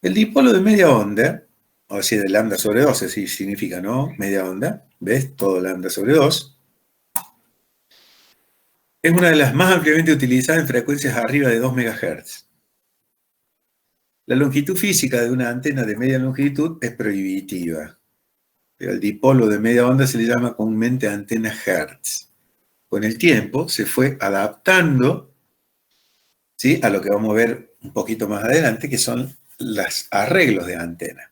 El dipolo de media onda, o sea, de lambda sobre 2, así significa, ¿no? Media onda, ¿ves? Todo lambda sobre 2. Es una de las más ampliamente utilizadas en frecuencias arriba de 2 MHz. La longitud física de una antena de media longitud es prohibitiva. Pero el dipolo de media onda se le llama comúnmente antena Hertz. Con el tiempo se fue adaptando, ¿sí?, a lo que vamos a ver un poquito más adelante, que son los arreglos de antena.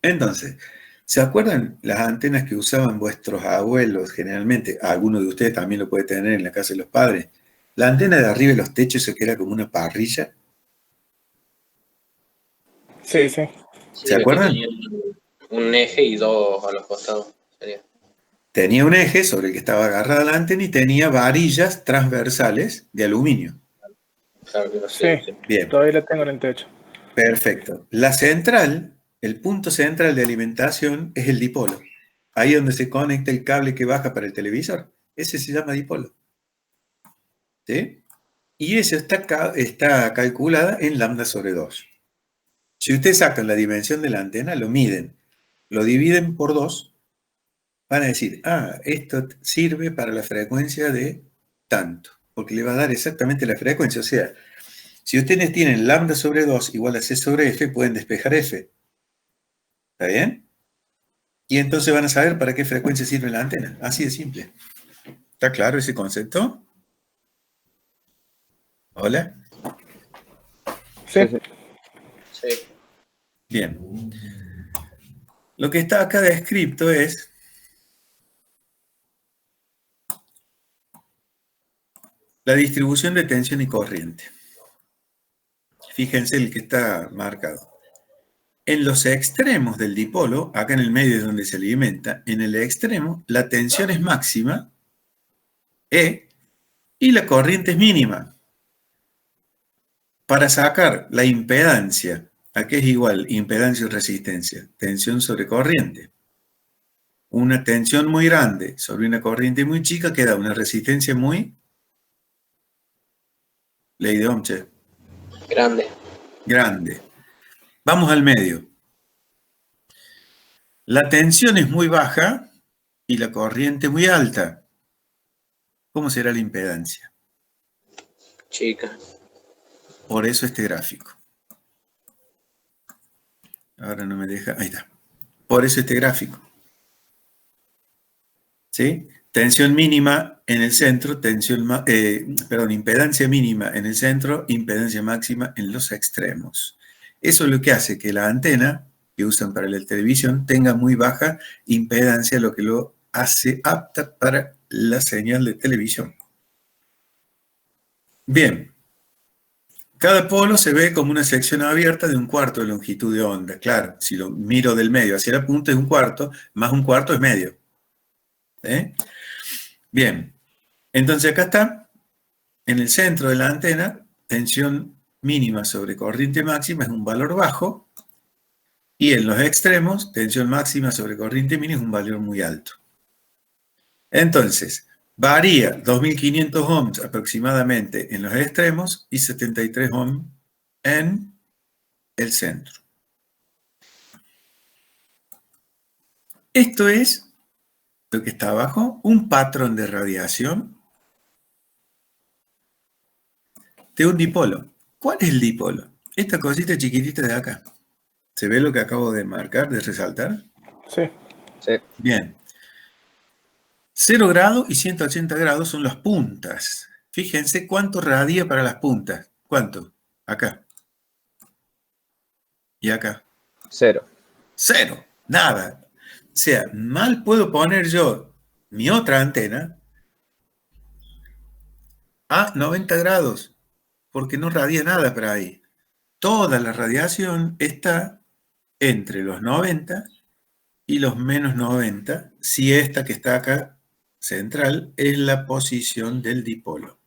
Entonces, ¿se acuerdan las antenas que usaban vuestros abuelos generalmente? Alguno de ustedes también lo puede tener en la casa de los padres. La antena de arriba de los techos se queda como una parrilla. Sí, sí. Sí, ¿Se acuerdan? que tenía un eje y dos a los costados. Sería. Tenía un eje sobre el que estaba agarrada la antena y tenía varillas transversales de aluminio. Claro que no Sí, sé. Sí. Bien, todavía la tengo en el techo. perfecto. La central, el punto central de alimentación es el dipolo. Ahí donde se conecta el cable que baja para el televisor. Ese se llama dipolo. ¿Sí? Y eso está calculada en lambda sobre 2. Si ustedes sacan la dimensión de la antena, lo miden, lo dividen por 2, van a decir, esto sirve para la frecuencia de tanto, porque le va a dar exactamente la frecuencia. O sea, si ustedes tienen lambda sobre 2 igual a C sobre F, pueden despejar F. ¿Está bien? Y entonces van a saber para qué frecuencia sirve la antena. Así de simple. ¿Está claro ese concepto? ¿Hola? Sí, Sí, sí. Sí. Bien. Lo que está acá descrito es la distribución de tensión y corriente. Fíjense el que está marcado. En los extremos del dipolo, acá en el medio es donde se alimenta, en el extremo la tensión es máxima, E, y la corriente es mínima. Para sacar la impedancia, ¿a qué es igual impedancia y resistencia? Tensión sobre corriente. Una tensión muy grande sobre una corriente muy chica queda una resistencia muy... Ley de Ohm, che. Grande. Grande. Vamos al medio. La tensión es muy baja y la corriente muy alta. ¿Cómo será la impedancia? Chica. Por eso este gráfico. Ahora no me deja. Ahí está. Por eso este gráfico. ¿Sí? Tensión mínima en el centro, impedancia mínima en el centro, impedancia máxima en los extremos. Eso es lo que hace que la antena que usan para la televisión tenga muy baja impedancia, lo que lo hace apta para la señal de televisión. Bien. Cada polo se ve como una sección abierta de un cuarto de longitud de onda. Claro, si lo miro del medio hacia la punta es un cuarto, más un cuarto es medio. Bien, entonces acá está, en el centro de la antena, tensión mínima sobre corriente máxima es un valor bajo, y en los extremos, tensión máxima sobre corriente mínima es un valor muy alto. Entonces, varía 2500 ohms aproximadamente en los extremos y 73 ohms en el centro. Esto es lo que está abajo, un patrón de radiación de un dipolo. ¿Cuál es el dipolo? Esta cosita chiquitita de acá. ¿Se ve lo que acabo de marcar, de resaltar? sí. Sí. Bien. 0 grados y 180 grados son las puntas. Fíjense cuánto radia para las puntas. ¿Cuánto? Acá. Y acá. 0. 0. Nada. O sea, mal puedo poner yo mi otra antena a 90 grados, porque no radia nada para ahí. Toda la radiación está entre los 90 y los menos 90, si esta que está acá, central, es la posición del dipolo.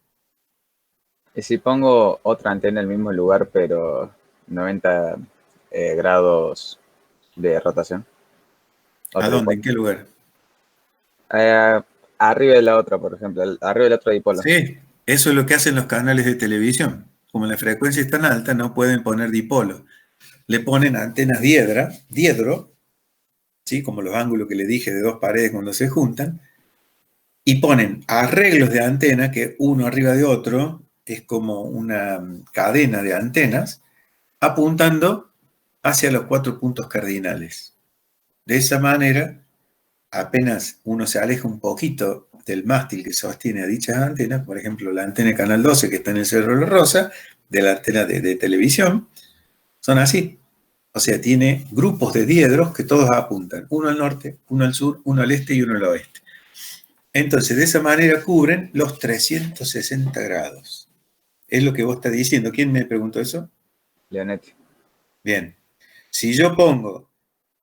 Y si pongo otra antena en el mismo lugar, pero 90 grados de rotación. ¿A Otro dónde? dipolo. ¿En qué lugar? Arriba de la otra, por ejemplo, arriba del otro dipolo. Sí, eso es lo que hacen los canales de televisión. Como la frecuencia es tan alta, no pueden poner dipolo. Le ponen antenas diedro, ¿sí? Como los ángulos que le dije de dos paredes cuando se juntan, y ponen arreglos de antena que uno arriba de otro es como una cadena de antenas apuntando hacia los 4 puntos cardinales. De esa manera, apenas uno se aleja un poquito del mástil que sostiene a dichas antenas, por ejemplo, la antena de Canal 12 que está en el Cerro de la Rosa, de la antena de televisión, son así. O sea, tiene grupos de diedros que todos apuntan, uno al norte, uno al sur, uno al este y uno al oeste. Entonces, de esa manera cubren los 360 grados. Es lo que vos estás diciendo. ¿Quién me preguntó eso? Leonetti. Bien. Si yo pongo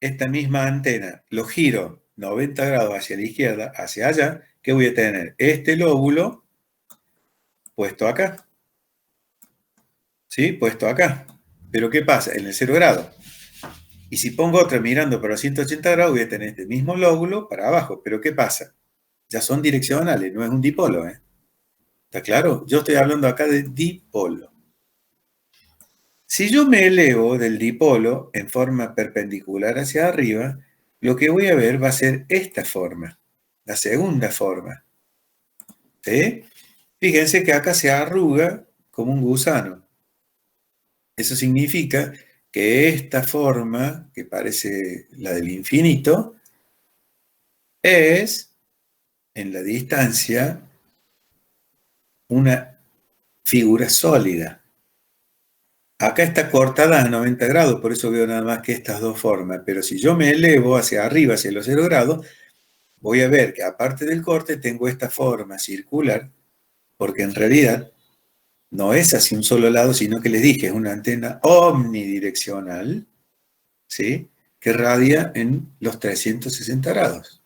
esta misma antena, lo giro 90 grados hacia la izquierda, hacia allá, ¿qué voy a tener? Este lóbulo puesto acá. ¿Sí? Puesto acá. Pero ¿qué pasa? En el 0 grado. Y si pongo otra mirando para los 180 grados, voy a tener este mismo lóbulo para abajo. Pero ¿qué pasa? Ya son direccionales, no es un dipolo, ¿eh? ¿Está claro? Yo estoy hablando acá de dipolo. Si yo me elevo del dipolo en forma perpendicular hacia arriba, lo que voy a ver va a ser esta forma, la segunda forma. ¿Sí? Fíjense que acá se arruga como un gusano. Eso significa que esta forma, que parece la del infinito, es, en la distancia, una figura sólida. Acá está cortada a 90 grados, por eso veo nada más que estas dos formas. Pero si yo me elevo hacia arriba, hacia los 0 grados, voy a ver que aparte del corte tengo esta forma circular, porque en realidad no es hacia un solo lado, sino que les dije, es una antena omnidireccional, ¿sí? Que radia en los 360 grados.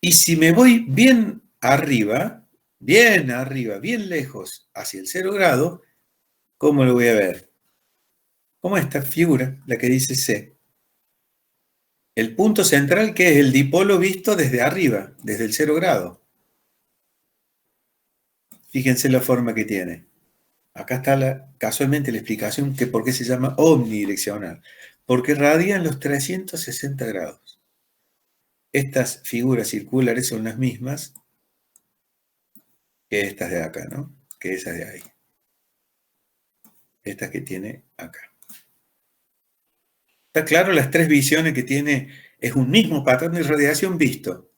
Y si me voy bien arriba, bien lejos, hacia el 0 grado, ¿cómo lo voy a ver? Como esta figura, la que dice C. El punto central, que es el dipolo visto desde arriba, desde el 0 grado. Fíjense la forma que tiene. Acá está casualmente la explicación que por qué se llama omnidireccional. Porque radia en los 360 grados. Estas figuras circulares son las mismas que estas de acá, ¿no? Que esas de ahí. Estas que tiene acá. ¿Está claro? Las tres visiones que tiene es un mismo patrón de radiación visto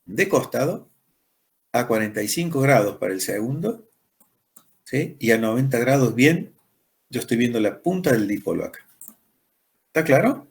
de costado a 45 grados para el segundo, ¿sí? Y a 90 grados bien, yo estoy viendo la punta del dipolo acá. ¿Está claro?